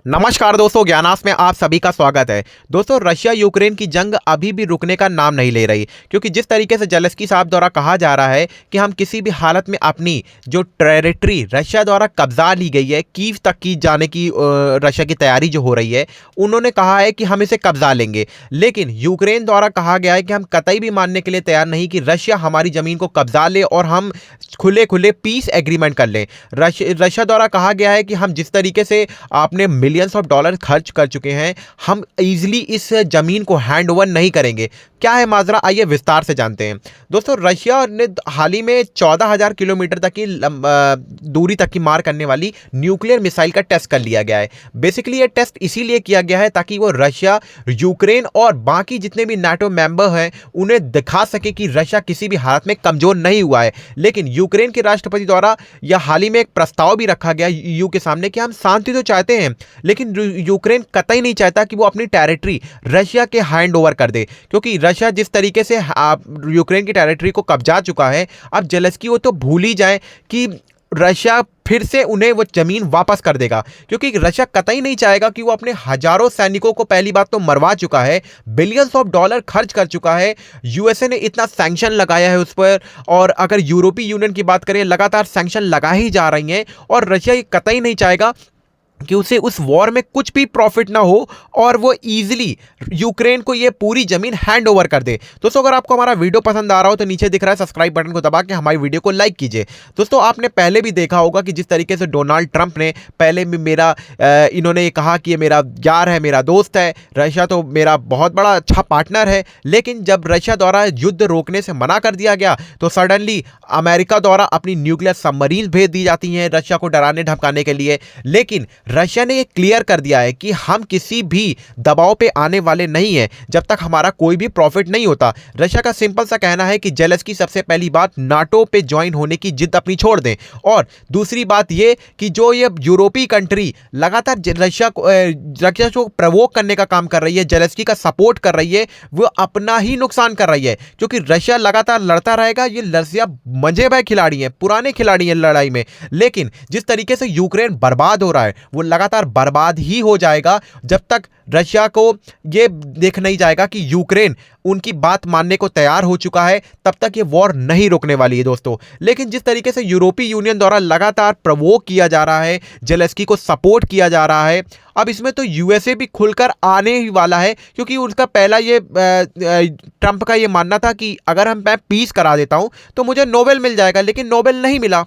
नमस्कार दोस्तों, ज्ञानास में आप सभी का स्वागत है। दोस्तों, रशिया यूक्रेन की जंग अभी भी रुकने का नाम नहीं ले रही, क्योंकि जिस तरीके से जेलेंस्की साहब द्वारा कहा जा रहा है कि हम किसी भी हालत में अपनी जो टेरिटरी रशिया द्वारा कब्जा ली गई है, कीव तक की जाने की रशिया की तैयारी जो हो रही है, उन्होंने कहा है कि हम इसे कब्जा लेंगे। लेकिन यूक्रेन द्वारा कहा गया है कि हम कतई भी मानने के लिए तैयार नहीं कि रशिया हमारी जमीन को कब्जा ले और हम खुले खुले पीस एग्रीमेंट कर लें। रशिया द्वारा कहा गया है कि हम जिस तरीके से आपने मिलियंस ऑफ डॉलर खर्च कर चुके हैं, हम इजीली इस जमीन को हैंड ओवर नहीं करेंगे। क्या है माजरा, आइए विस्तार से जानते हैं। दोस्तों, रशिया ने हाल ही में 14,000 किलोमीटर तक की दूरी तक की मार करने वाली न्यूक्लियर मिसाइल का टेस्ट कर लिया गया है। बेसिकली ये टेस्ट इसीलिए किया गया है ताकि वो रशिया, यूक्रेन और बाकी जितने भी नाटो मेंबर हैं उन्हें दिखा सके कि रशिया किसी भी हालत में कमजोर नहीं हुआ है। लेकिन यूक्रेन के राष्ट्रपति द्वारा यह हाल ही में एक प्रस्ताव भी रखा गया यूं के सामने कि हम शांति तो चाहते हैं, लेकिन यूक्रेन कतई नहीं चाहता कि वो अपनी टेरिटरी रशिया के हैंड ओवर कर दे, क्योंकि रशिया जिस तरीके से यूक्रेन की टेरिटरी को कब्जा चुका है, अब जेलेंस्की वो तो भूल ही जाए कि रशिया फिर से उन्हें वो जमीन वापस कर देगा, क्योंकि रशिया कतई नहीं चाहेगा कि वो अपने हजारों सैनिकों को पहली बात तो मरवा चुका है, बिलियंस ऑफ डॉलर खर्च कर चुका है, यूएसए ने इतना सैंक्शन लगाया है उस पर, और अगर यूरोपीय यूनियन की बात करें लगातार सैंक्शन लगा ही जा रही हैं, और रशिया ये कतई नहीं चाहेगा कि उसे उस वॉर में कुछ भी प्रॉफिट ना हो और वो इजीली यूक्रेन को ये पूरी जमीन हैंड ओवर कर दे। दोस्तों, अगर आपको हमारा वीडियो पसंद आ रहा हो तो नीचे दिख रहा है सब्सक्राइब बटन को दबा के हमारी वीडियो को लाइक कीजिए। दोस्तों, आपने पहले भी देखा होगा कि जिस तरीके से डोनाल्ड ट्रंप ने पहले भी इन्होंने ये कहा कि ये मेरा यार है, मेरा दोस्त है, रशिया तो मेरा बहुत बड़ा अच्छा पार्टनर है, लेकिन जब रशिया द्वारा युद्ध रोकने से मना कर दिया गया तो सडनली अमेरिका द्वारा अपनी न्यूक्लियर सबमरीन भेज दी जाती हैं रशिया को डराने धमकाने के लिए। लेकिन रशिया ने ये क्लियर कर दिया है कि हम किसी भी दबाव पे आने वाले नहीं हैं जब तक हमारा कोई भी प्रॉफिट नहीं होता। रशिया का सिंपल सा कहना है कि जेलेंस्की सबसे पहली बात नाटो पे ज्वाइन होने की जिद अपनी छोड़ दें, और दूसरी बात ये कि जो ये यूरोपीय कंट्री लगातार रशिया को प्रवोक करने का काम कर रही है, जेलेंस्की का सपोर्ट कर रही है, वो अपना ही नुकसान कर रही है, क्योंकि रशिया लगातार लड़ता रहेगा। ये रशिया मजेदार खिलाड़ी है, पुराने खिलाड़ी हैं लड़ाई में, लेकिन जिस तरीके से यूक्रेन बर्बाद हो रहा है वो लगातार बर्बाद ही हो जाएगा जब तक रशिया को यह देख नहीं जाएगा कि यूक्रेन उनकी बात मानने को तैयार हो चुका है, तब तक ये वॉर नहीं रुकने वाली है दोस्तों। लेकिन जिस तरीके से यूरोपीय यूनियन द्वारा लगातार प्रवोक किया जा रहा है, जेलेंस्की को सपोर्ट किया जा रहा है, अब इसमें तो यूएसए भी खुलकर आने ही वाला है, क्योंकि उनका पहला ये ट्रंप का ये मानना था कि अगर मैं पीस करा देता हूं तो मुझे नोबेल मिल जाएगा, लेकिन नोबेल नहीं मिला।